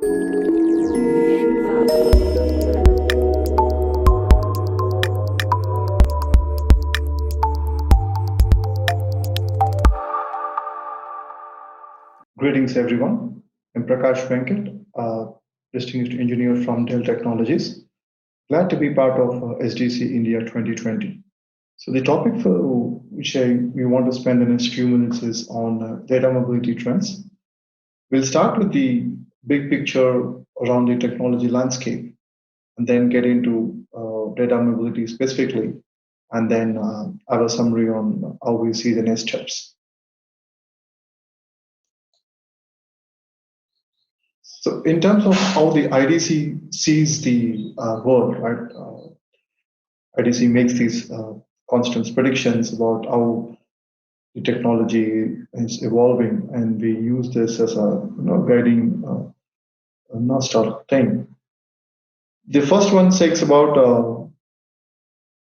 Greetings, everyone. I'm Prakash Venkat, distinguished engineer from Dell Technologies. Glad to be part of SDC India 2020. So the topic for which we want to spend the next few minutes is on data mobility trends. We'll start with the big picture around the technology landscape, and then get into data mobility specifically, and then have a summary on how we see the next steps. So, in terms of how the IDC sees the world, right? IDC makes these constant predictions about how the technology is evolving, and we use this as a guiding North Star thing. The first one says about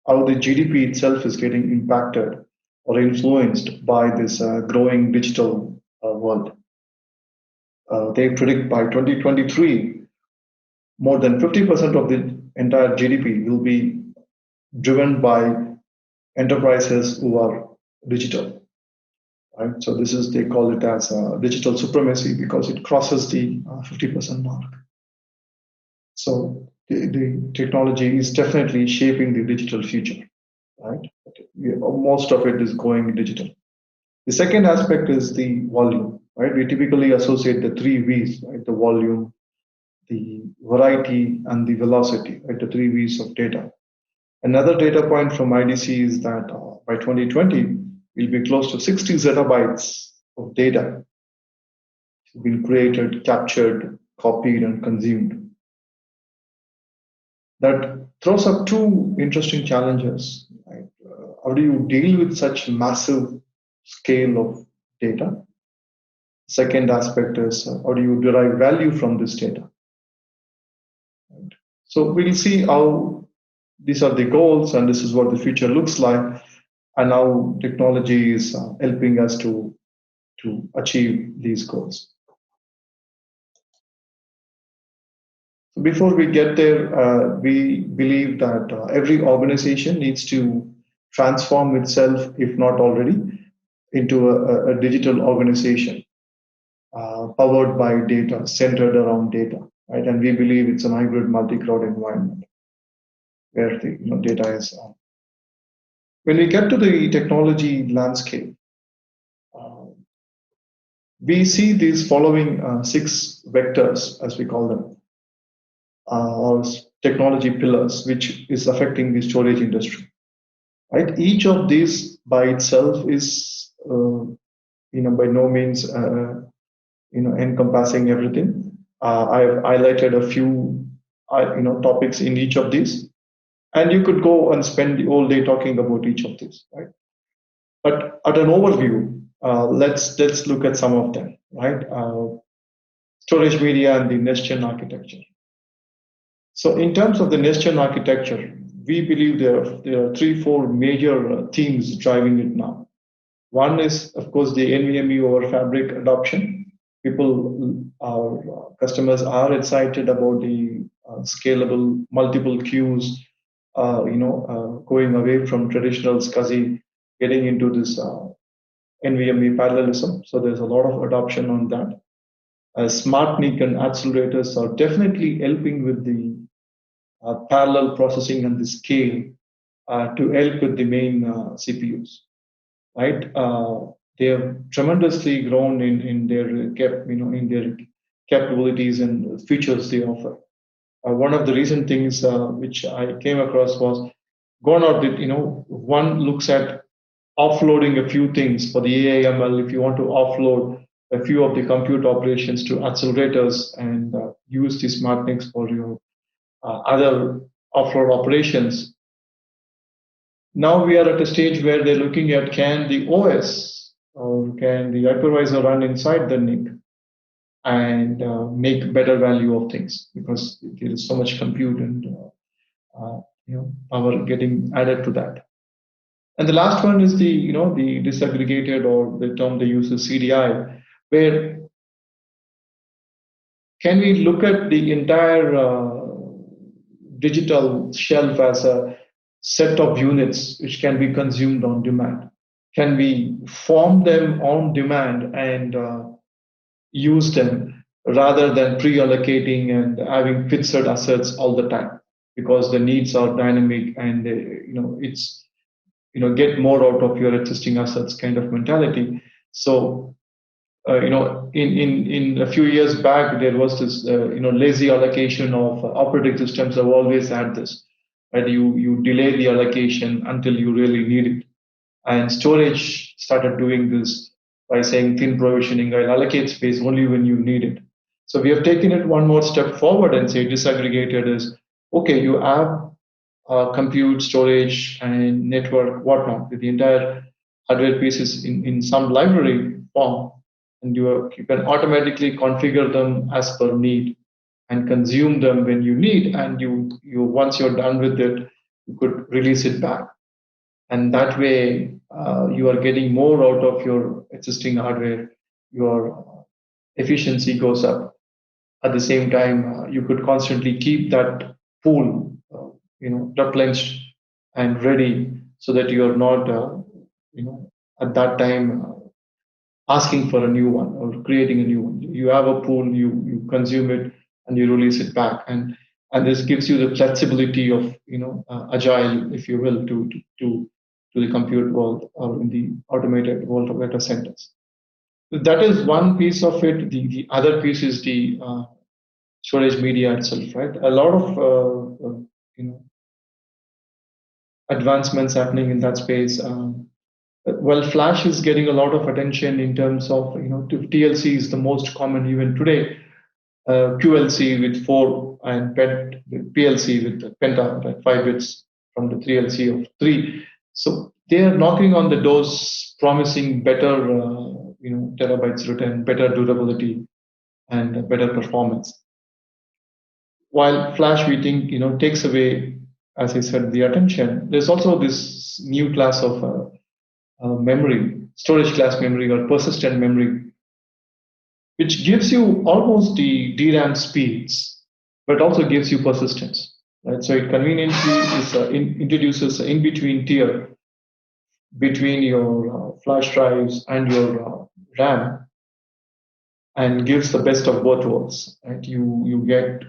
how the GDP itself is getting impacted or influenced by this growing digital world. They predict by 2023, more than 50% of the entire GDP will be driven by enterprises who are digital. Right? So this is, they call it as digital supremacy because it crosses the 50% mark. So the technology is definitely shaping the digital future, right? Most of it is going digital. The second aspect is the volume, right? We typically associate the three V's, right? The volume, the variety, and the velocity, right? The three V's of data. Another data point from IDC is that by 2020, we'll be close to 60 zettabytes of data been created, captured, copied, and consumed. That throws up two interesting challenges. Right? How do you deal with such massive scale of data? Second aspect is how do you derive value from this data? Right? So we'll see how these are the goals, and this is what the future looks like, and how technology is helping us to achieve these goals. Before we get there, we believe that every organization needs to transform itself, if not already, into a digital organization powered by data, centered around data, right? And we believe it's an hybrid multi-cloud environment where the data is on. When we get to the technology landscape, we see these following 6 vectors, as we call them, or technology pillars, which is affecting the storage industry. Right? Each of these by itself is, by no means, encompassing everything. I've highlighted a few, topics in each of these, and you could go and spend the whole day talking about each of these, right? But at an overview, let's look at some of them, right? Storage media and the next-gen architecture. So in terms of the next-gen architecture, we believe there are 3-4 major themes driving it now. One is, of course, the NVMe over Fabric adoption. Our customers are excited about the scalable multiple queues, going away from traditional SCSI, getting into this NVMe parallelism. So there's a lot of adoption on that. SmartNIC and accelerators are definitely helping with the parallel processing and the scale to help with the main CPUs, right? They have tremendously grown in their capabilities and features they offer. One of the recent things which I came across was gone out with, one looks at offloading a few things for the AI/ML. If you want to offload a few of the compute operations to accelerators and use the SmartNICs for your other offload operations. Now we are at a stage where they're looking at, can the OS or can the hypervisor run inside the NIC and make better value of things, because there is so much compute and power getting added to that. And the last one is the disaggregated, or the term they use is CDI, where can we look at the entire digital shelf as a set of units which can be consumed on demand? Can we form them on demand and use them rather than pre-allocating and having fixed assets all the time, because the needs are dynamic and it's get more out of your existing assets kind of mentality. So in a few years back, there was this lazy allocation of operating systems have always had this, right? You delay the allocation until you really need it, and storage started doing this by saying thin provisioning. I'll allocate space only when you need it. So we have taken it one more step forward and say disaggregated is okay. You have compute, storage, and network, whatnot, with the entire hardware pieces in some library form, and you can automatically configure them as per need and consume them when you need, and you once you're done with it, you could release it back, and that way you are getting more out of your existing hardware. Your efficiency goes up. At the same time, you could constantly keep that pool replenished and ready, so that you are not at that time asking for a new one or creating a new one. You have a pool, you consume it, and you release it back, and this gives you the flexibility of agile, if you will, to the compute world or in the automated world of data centers. That is one piece of it. The other piece is the storage media itself, right? A lot of advancements happening in that space. Well, Flash is getting a lot of attention in terms of TLC is the most common even today. QLC with 4 and PLC with penta, like 5 bits from the 3LC of 3. So they are knocking on the doors, promising better terabytes written, better durability, and better performance. While Flash, we think takes away, as I said, the attention. There's also this new class of memory, storage class memory or persistent memory, which gives you almost the DRAM speeds, but also gives you persistence. Right? So it conveniently introduces an in-between tier between your flash drives and your RAM, and gives the best of both worlds. Right? You get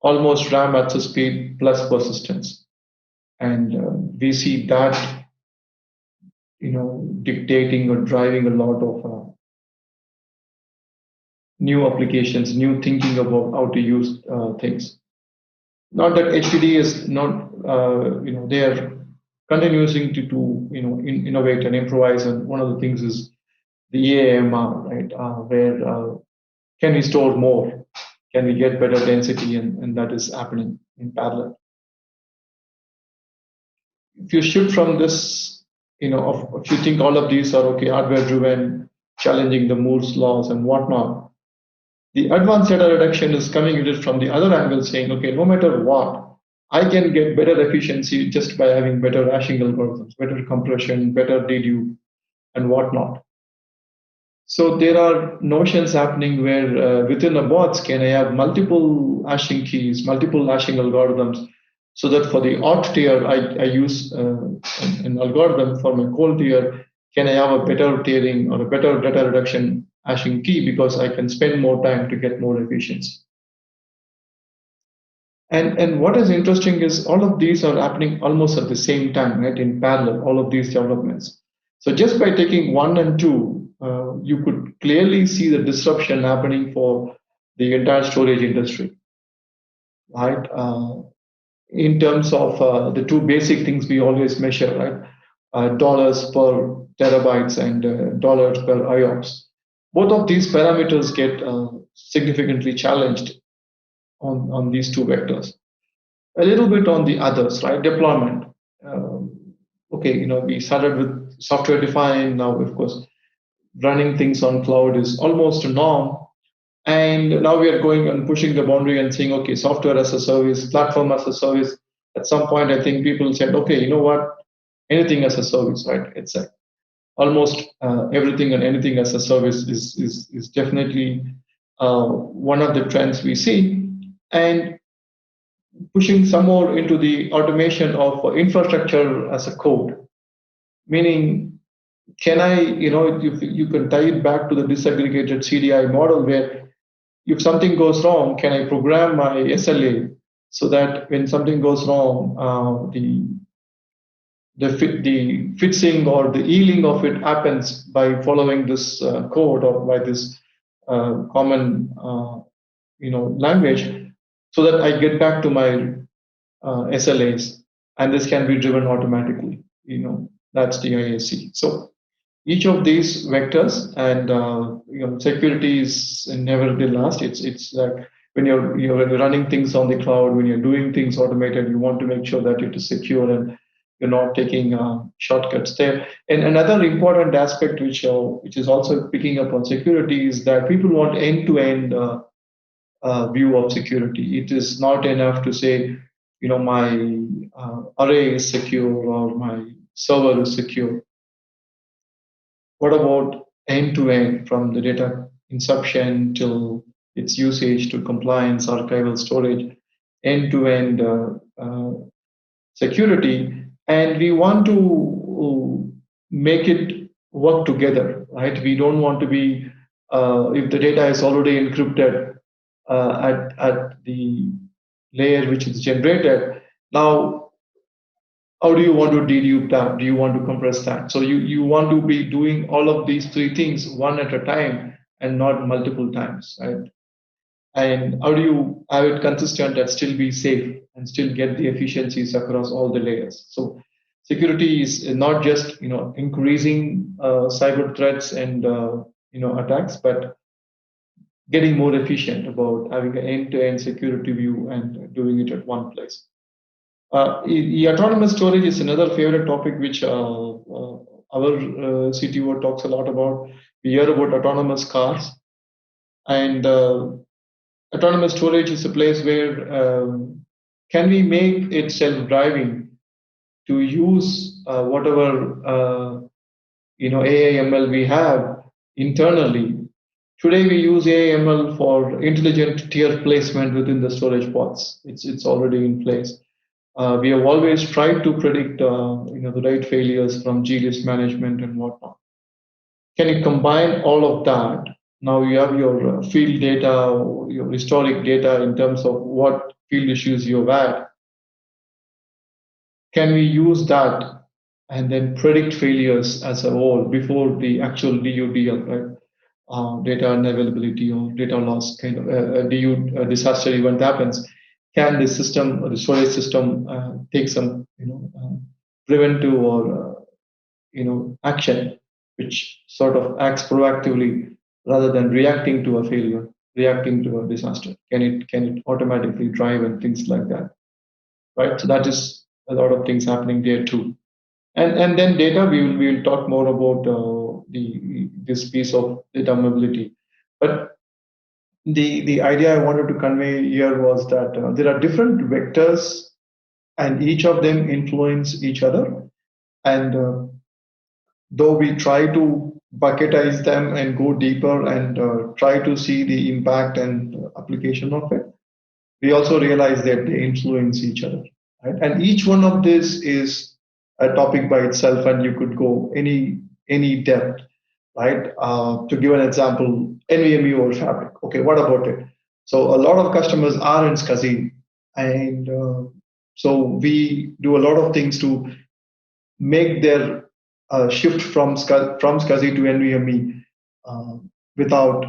almost RAM access speed plus persistence, and we see that dictating or driving a lot of new applications, new thinking about how to use things. Not that HDD is not, they are continuing to innovate and improvise. And one of the things is the EAMR, right, where can we store more? Can we get better density? And that is happening in parallel. If you shift from this, if you think all of these are okay, hardware driven, challenging the Moore's laws and whatnot, the advanced data reduction is coming at it from the other angle, saying, okay, no matter what, I can get better efficiency just by having better hashing algorithms, better compression, better dedupe, and whatnot. So there are notions happening where within a bots, can I have multiple hashing keys, multiple hashing algorithms, so that for the hot tier, I use an algorithm. For my cold tier, can I have a better tiering or a better data reduction hashing key, because I can spend more time to get more efficiency. And what is interesting is all of these are happening almost at the same time, right, in parallel, all of these developments. So just by taking 1 and 2, you could clearly see the disruption happening for the entire storage industry, right? In terms of the two basic things we always measure, right? Dollars per terabytes and dollars per IOPS. Both of these parameters get significantly challenged on these two vectors. A little bit on the others, right? Deployment. Okay, we started with software defined. Now, of course, running things on cloud is almost a norm. And now we are going and pushing the boundary and saying, okay, software as a service, platform as a service. At some point, I think people said, okay, you know what? Anything as a service, right? It's almost everything and anything as a service is definitely one of the trends we see, and pushing some more into the automation of infrastructure as a code, meaning can I, you can tie it back to the disaggregated CDI model where if something goes wrong, can I program my SLA so that when something goes wrong, the fixing or the healing of it happens by following this code or by this common language, so that I get back to my SLAs, and this can be driven automatically. That's the IAC. So each of these vectors, and security is never the last. It's like when you're running things on the cloud, when you're doing things automated, you want to make sure that it is secure and you're not taking shortcuts there. And another important aspect which is also picking up on security is that people want end-to-end view of security. It is not enough to say, my array is secure or my server is secure. What about end to end, from the data inception till its usage to compliance, archival storage, end to end security? And we want to make it work together, right? We don't want to be, if the data is already encrypted at the layer which is generated. Now, how do you want to dedupe that? Do you want to compress that? So you want to be doing all of these three things one at a time and not multiple times, right? And how do you have it consistent and still be safe and still get the efficiencies across all the layers? So security is not just increasing cyber threats and attacks, but getting more efficient about having an end-to-end security view and doing it at one place. The autonomous storage is another favorite topic which our CTO talks a lot about. We hear about autonomous cars, and autonomous storage is a place where can we make it self-driving to use whatever AI ML we have internally. Today we use AI ML for intelligent tier placement within the storage pods. It's already in place. We have always tried to predict the right failures from glist management and whatnot. Can you combine all of that? Now you have your field data, your historic data in terms of what field issues you've had. Can we use that and then predict failures as a whole before the actual DUDL, right? Data unavailability or data loss kind of disaster event happens? Can the system or the storage system take some preventive or action which sort of acts proactively rather than reacting to a failure, reacting to a disaster? Can it automatically drive and things like that, right? So that is a lot of things happening there too. And then data, we will talk more about this piece of data mobility. But the idea I wanted to convey here was that there are different vectors, and each of them influence each other. And though we try to bucketize them and go deeper and try to see the impact and application of it, we also realize that they influence each other. Right? And each one of this is a topic by itself, and you could go any depth, right? To give an example, NVMe over Fabric. Okay, what about it? So a lot of customers are in SCSI, and so we do a lot of things to make their shift from SCSI to NVMe without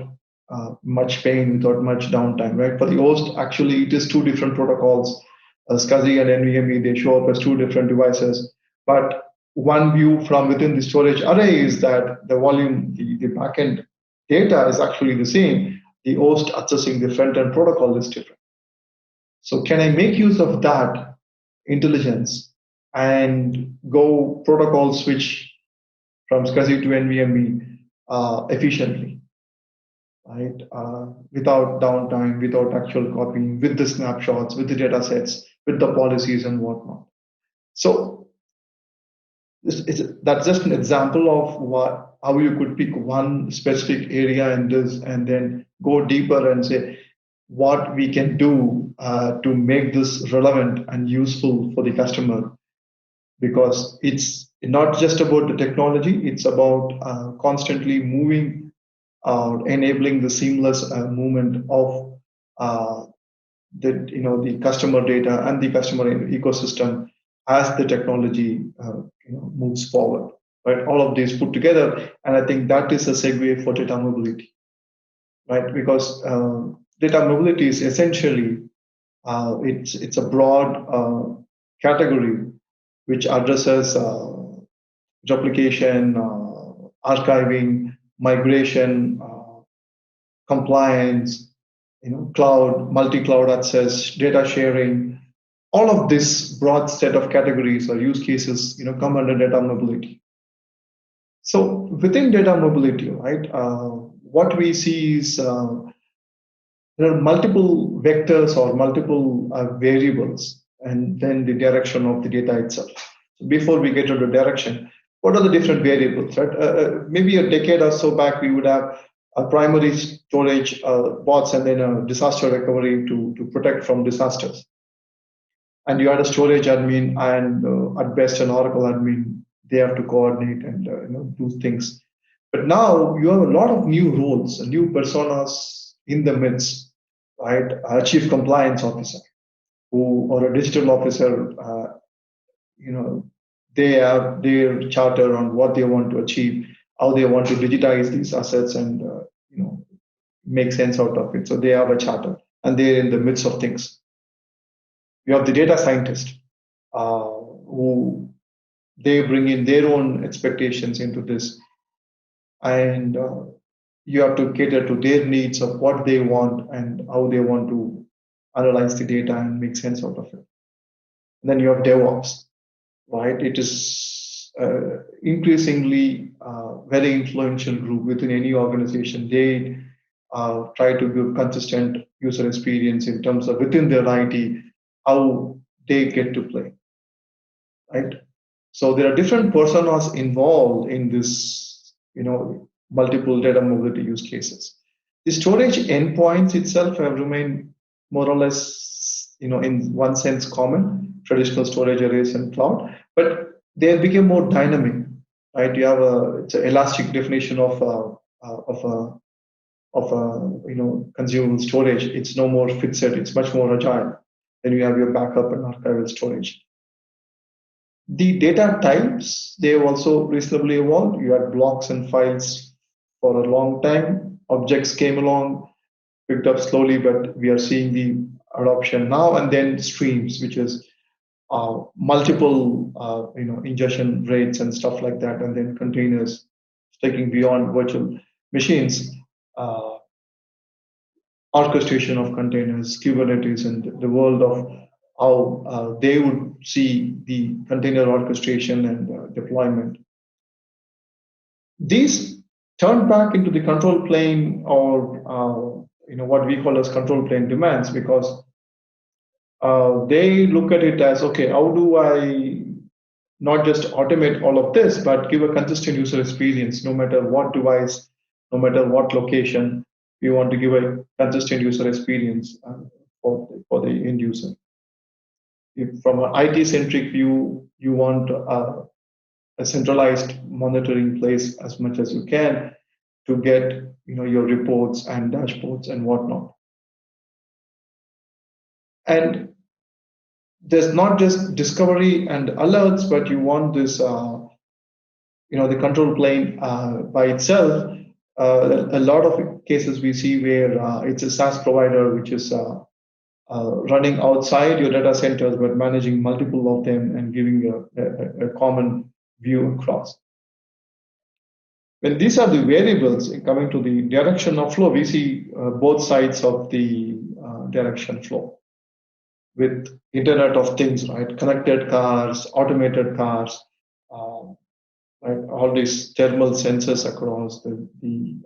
much pain, without much downtime, right? For the host, actually, it is two different protocols. SCSI and NVMe, they show up as two different devices. But one view from within the storage array is that the volume, the backend data is actually the same. The host accessing the front-end protocol is different. So can I make use of that intelligence and go protocol switch from SCSI to NVMe efficiently, right? Without downtime, without actual copying, with the snapshots, with the data sets, with the policies and whatnot. So that's just an example of how you could pick one specific area in this and then go deeper and say what we can do to make this relevant and useful for the customer, because it's not just about the technology, it's about constantly moving, enabling the seamless movement of the customer data and the customer ecosystem as the technology moves forward. Right, all of these put together, and I think that is a segue for data mobility, right? Because data mobility is essentially it's a broad category which addresses replication, archiving, migration, compliance, cloud, multi-cloud access, data sharing. All of this broad set of categories or use cases, come under data mobility. So within data mobility, right, what we see is there are multiple vectors or multiple variables, and then the direction of the data itself. So before we get to the direction, what are the different variables? Right? Maybe a decade or so back, we would have a primary storage bots and then a disaster recovery to protect from disasters. And you had a storage admin and at best an Oracle admin. They have to coordinate and do things. But now you have a lot of new roles, new personas in the midst, right? A chief compliance officer, or a digital officer. They have their charter on what they want to achieve, how they want to digitize these assets, and make sense out of it. So they have a charter, and they're in the midst of things. You have the data scientist, who they bring in their own expectations into this, and you have to cater to their needs of what they want and how they want to analyze the data and make sense out of it. And then you have DevOps, right? It is increasingly very influential group within any organization. They try to give consistent user experience in terms of within their IT, how they get to play, right? So there are different personas involved in this, multiple data mobility use cases. The storage endpoints itself have remained more or less, in one sense common, traditional storage arrays and cloud, but they have become more dynamic, right? You have it's an elastic definition of consumable storage. It's no more fixed, it's much more agile. Then you have your backup and archival storage. The data types, they have also reasonably evolved. You had blocks and files for a long time. Objects came along, picked up slowly, but we are seeing the adoption now. And then streams, which is multiple ingestion rates and stuff like that. And then containers, taking beyond virtual machines, orchestration of containers, Kubernetes, and the world of how they would see the container orchestration and deployment. These turn back into the control plane, or what we call as control plane demands, because they look at it as, okay, how do I not just automate all of this, but give a consistent user experience, no matter what device, no matter what location. You want to give a consistent user experience for the end user. If from an IT-centric view, you want a centralized monitoring place as much as you can to get your reports and dashboards and whatnot. And there's not just discovery and alerts, but you want this, the control plane by itself. A lot of cases we see where it's a SaaS provider which is running outside your data centers, but managing multiple of them and giving a common view across. When these are the variables coming to the direction of flow, we see both sides of the direction flow with Internet of Things, right? Connected cars, automated cars, right? All these thermal sensors across the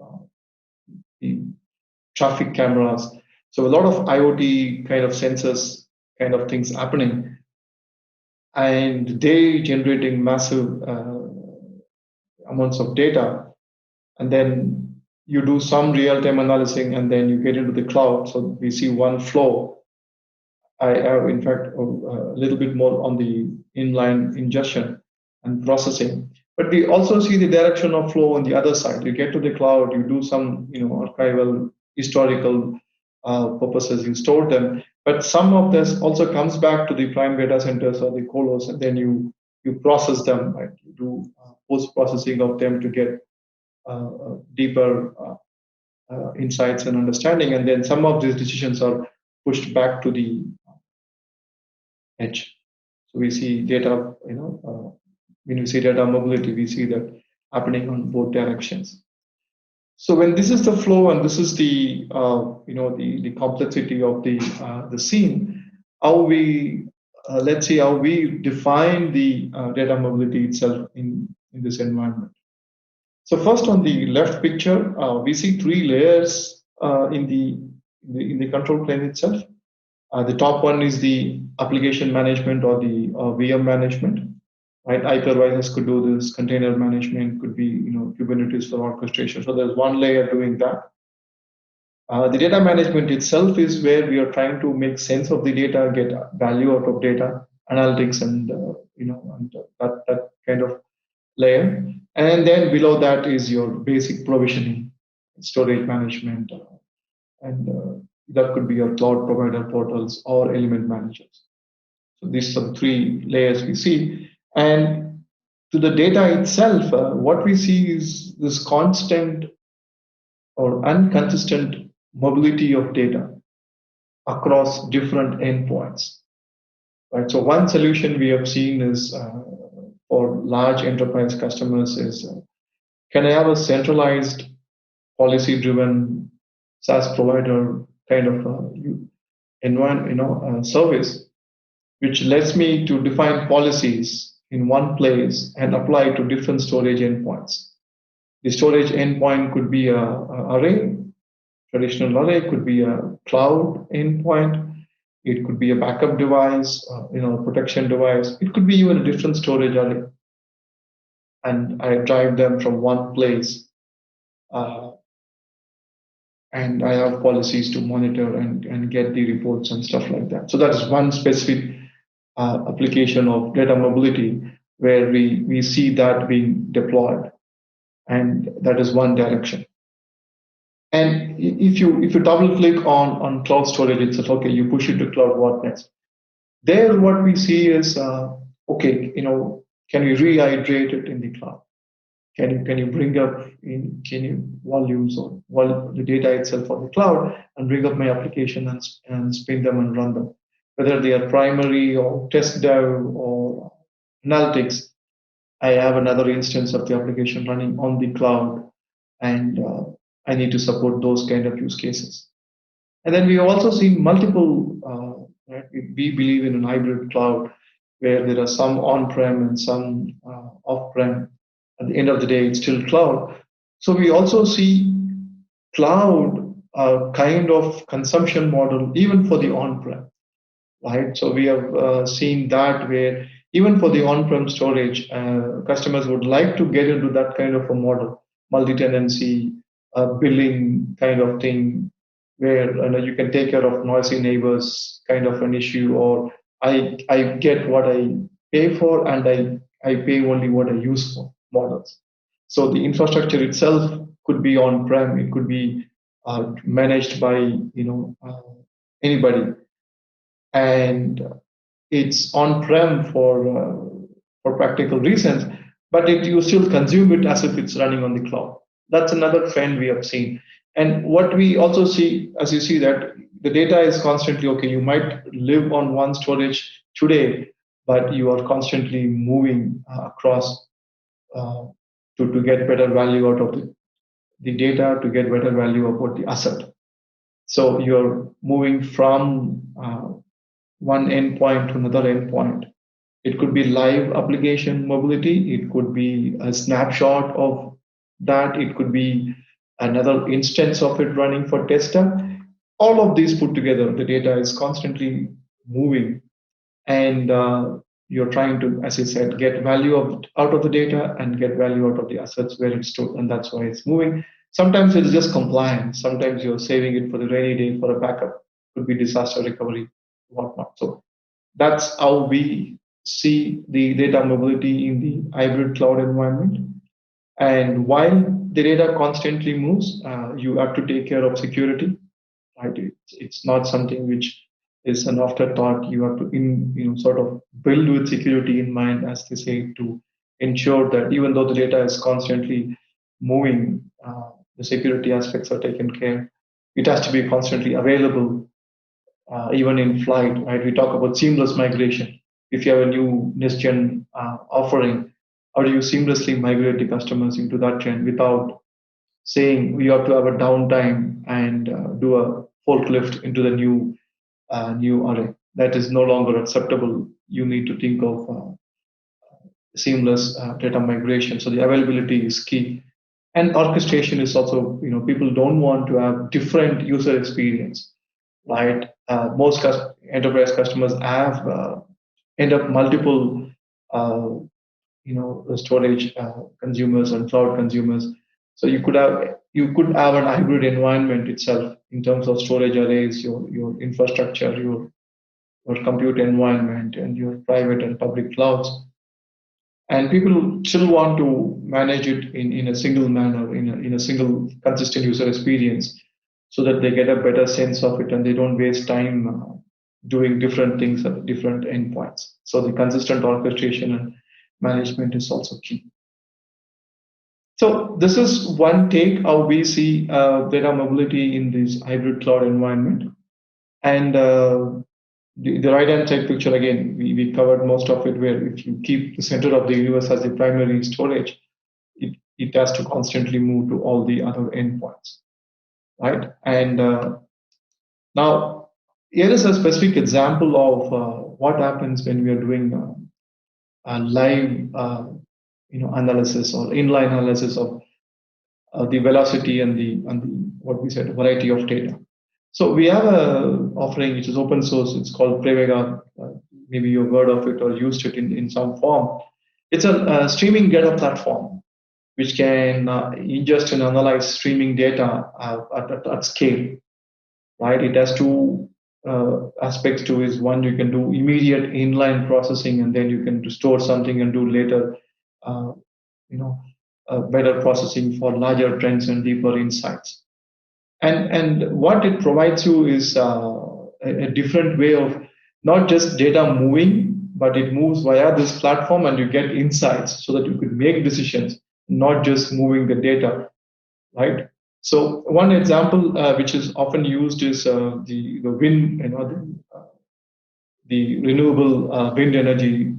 traffic cameras. So a lot of IoT kind of sensors kind of things happening, and they generating massive amounts of data. and then you do some real-time analyzing, and then you get into the cloud. So we see one flow. I have, in fact, a little bit more on the inline ingestion and processing. But we also see the direction of flow on the other side. You get to the cloud, you do some, archival, historical purposes, you store them. But some of this also comes back to the prime data centers or the colos, and then you process them, right? You do post processing of them to get deeper insights and understanding, and then some of these decisions are pushed back to the edge. So we see data, when we see data mobility, we see that happening on both directions. So when this is the flow and this is the the complexity of the scene, how we let's see how we define the data mobility itself in this environment. So first, on the left picture, we see three layers in the control plane itself. The top one is the application management or the VM management. Right, hypervisors could do this. Container management could be, Kubernetes for orchestration. So there's one layer doing that. The data management itself is where we are trying to make sense of the data, get value out of data, analytics, and that kind of layer. And then below that is your basic provisioning, storage management, and that could be your cloud provider portals or element managers. So these are three layers we see. And to the data itself, what we see is this constant or inconsistent mobility of data across different endpoints. Right. So one solution we have seen is for large enterprise customers is can I have a centralized policy-driven SaaS provider kind of service, which lets me to define policies in one place and apply to different storage endpoints. The storage endpoint could be a array, traditional array, could be a cloud endpoint, it could be a backup device, protection device. It could be even a different storage array. And I drive them from one place, and I have policies to monitor and get the reports and stuff like that. So that is one specific application of data mobility where we see that being deployed, and that is one direction. And if you double click on cloud storage itself, okay, you push it to cloud, what next? There, what we see is okay, can we rehydrate it in the cloud? Can you bring up volumes or the data itself on the cloud and bring up my application and spin them and run them, whether they are primary or test dev or analytics. I have another instance of the application running on the cloud, and I need to support those kind of use cases. And then we also see multiple. Right, we believe in a hybrid cloud where there are some on-prem and some off-prem. At the end of the day, it's still cloud. So we also see cloud kind of consumption model even for the on-prem, right? So we have seen that where even for the on-prem storage, customers would like to get into that kind of a model, multi-tenancy, billing kind of thing, where you can take care of noisy neighbors kind of an issue, or I get what I pay for and I pay only what I use for models. So the infrastructure itself could be on-prem, it could be managed by anybody, and it's on-prem for practical reasons, but you still consume it as if it's running on the cloud. That's another trend we have seen. And what we also see, as you see, that the data is constantly, okay, you might live on one storage today, but you are constantly moving across to get better value out of the data, to get better value about the asset. So you're moving from one endpoint to another endpoint. It could be live application mobility. It could be a snapshot of that. It could be another instance of it running for tester. All of these put together, the data is constantly moving. And you're trying to, as I said, get value out of the data and get value out of the assets where it's stored, and that's why it's moving. Sometimes it's just compliance. Sometimes you're saving it for the rainy day for a backup. Could be disaster recovery, whatnot. So that's how we see the data mobility in the hybrid cloud environment. And while the data constantly moves, you have to take care of security, right? It's not something which is an afterthought. You have to sort of build with security in mind, as they say, to ensure that even though the data is constantly moving, the security aspects are taken care. It has to be constantly available, even in flight, right? We talk about seamless migration. If you have a new next gen offering, how do you seamlessly migrate the customers into that gen without saying we have to have a downtime and do a forklift into the new array? That is no longer acceptable. You need to think of seamless data migration. So the availability is key, and orchestration is also, people don't want to have different user experience, right? Most enterprise customers have end up multiple uh, storage consumers and cloud consumers. So you could have an hybrid environment itself in terms of storage arrays, your infrastructure, your compute environment, and your private and public clouds. And people still want to manage it in a single manner, in a single consistent user experience, so that they get a better sense of it and they don't waste time doing different things at different endpoints. So the consistent orchestration and management is also key. So this is one take how we see data mobility in this hybrid cloud environment. And the right hand side picture, again, we covered most of it, where if you keep the center of the universe as the primary storage, it has to constantly move to all the other endpoints, right? And now here is a specific example of what happens when we are doing a live analysis or inline analysis of the velocity and the what we said variety of data. So we have a offering which is open source. It's called Prevega. Maybe you've heard of it or used it in some form. It's a streaming data platform which can ingest and analyze streaming data at scale. Right? It has two aspects to it. One, you can do immediate inline processing, and then you can store something and do later, uh, better processing for larger trends and deeper insights. And what it provides you is a different way of not just data moving, but it moves via this platform, and you get insights so that you could make decisions, not just moving the data, right? So one example which is often used is the wind, the renewable wind energy.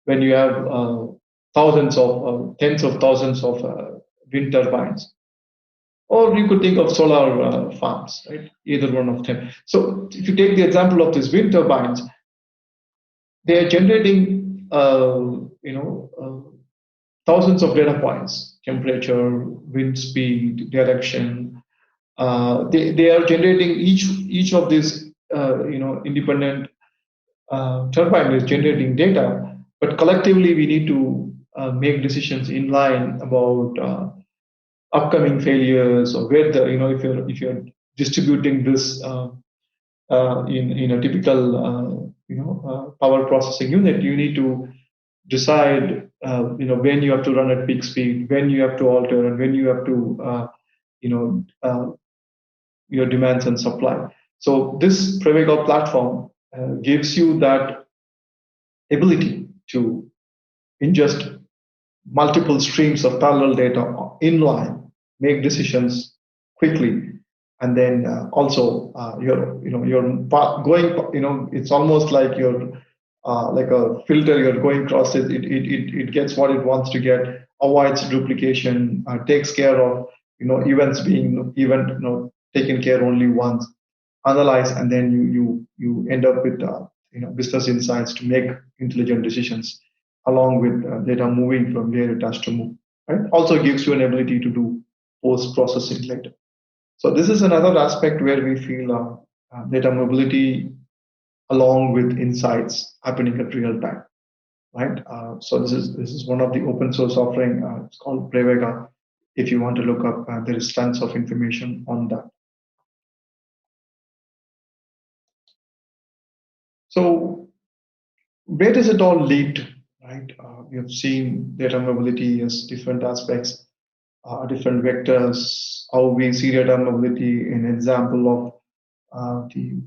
When you have thousands of tens of thousands of wind turbines, or you could think of solar farms, right? Either one of them. So if you take the example of these wind turbines, they are generating, thousands of data points: temperature, wind speed, direction. They are generating each of these, independent turbine is generating data, but collectively we need to make decisions in line about upcoming failures, or where the if you're distributing this in a typical power processing unit, you need to decide when you have to run at peak speed, when you have to alter, and when you have to you know your demands and supply. So this Prevega platform gives you that ability to ingest multiple streams of parallel data inline, make decisions quickly, and then also you're going. It's almost like you're like a filter. You're going across it. It gets what it wants to get, avoids duplication, takes care of events being taken care only once, analyze, and then you end up with business insights to make intelligent decisions along with data moving from where it has to move. Right? Also gives you an ability to do post processing later. So this is another aspect where we feel data mobility along with insights happening at real time. right? So this is one of the open source offering. It's called Prevega. If you want to look up, there is tons of information on that. So where does it all lead to, right? We have seen data mobility as different aspects, different vectors, how we see data mobility in example of the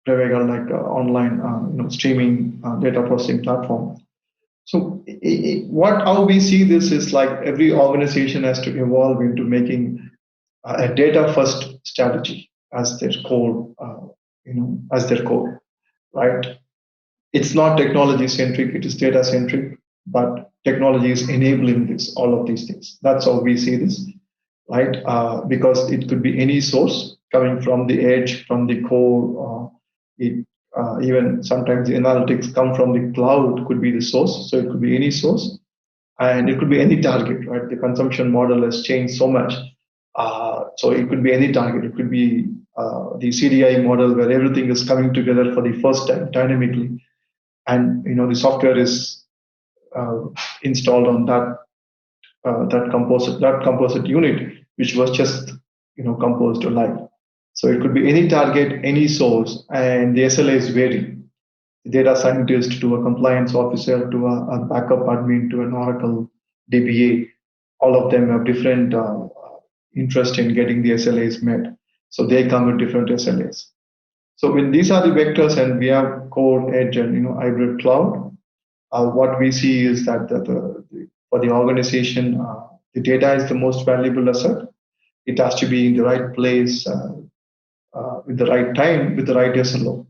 Prevega, like online streaming data processing platform. So how we see this is like every organization has to evolve into making a data first strategy as their core, as their core, right? It's not technology centric, it is data centric, but technology is enabling this, all of these things. That's how we see this, right? Because it could be any source coming from the edge, from the core, even sometimes the analytics come from the cloud, could be the source. So it could be any source and it could be any target, right? The consumption model has changed so much. So it could be any target. It could be the CDI model where everything is coming together for the first time dynamically, and the software is uh, installed on that composite unit, which was just composed live. So it could be any target, any source, and the SLAs vary. The data scientist to a compliance officer to a backup admin to an Oracle DBA, all of them have different interest in getting the SLAs met. So they come with different SLAs. So when these are the vectors, and we have core, edge, and hybrid cloud, what we see is that for the organization, the data is the most valuable asset. It has to be in the right place, with the right time, with the right SLO.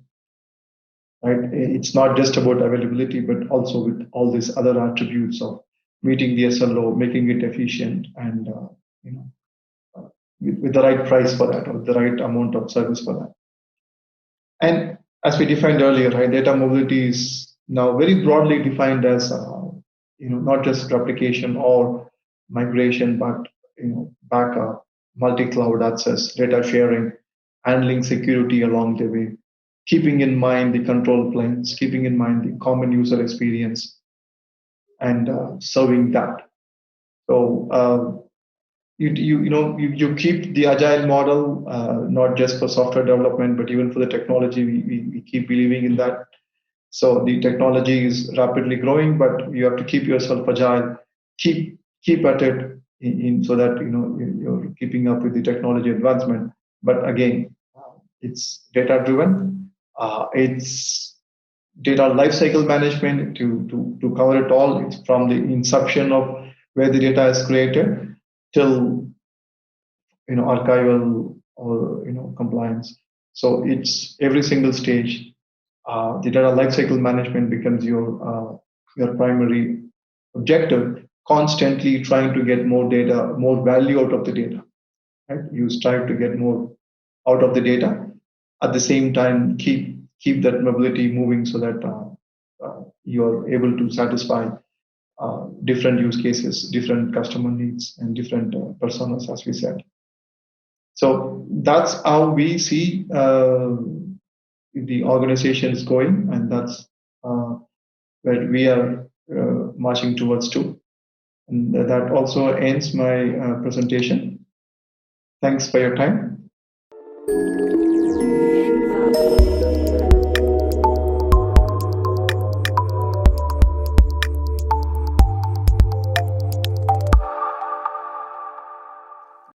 Right? It's not just about availability, but also with all these other attributes of meeting the SLO, making it efficient, and you know, with the right price for that, or the right amount of service for that. And as we defined earlier, right, data mobility is now very broadly defined as not just replication or migration, but backup, multi-cloud access, data sharing, handling security along the way, keeping in mind the control planes, keeping in mind the common user experience, and serving that. So you keep the agile model, not just for software development, but even for the technology. We keep believing in that. So the technology is rapidly growing, but you have to keep yourself agile, keep at it so that you're keeping up with the technology advancement. But again, it's data driven. It's data lifecycle management to cover it all. It's from the inception of where the data is created till archival or compliance. So it's every single stage. The data lifecycle management becomes your primary objective. Constantly trying to get more data, more value out of the data. Right? You strive to get more out of the data. At the same time, keep that mobility moving so that you're able to satisfy different use cases, different customer needs, and different personas, as we said. So that's how we see the organization is going, and that's where we are marching towards too. And that also ends my presentation. Thanks for your time.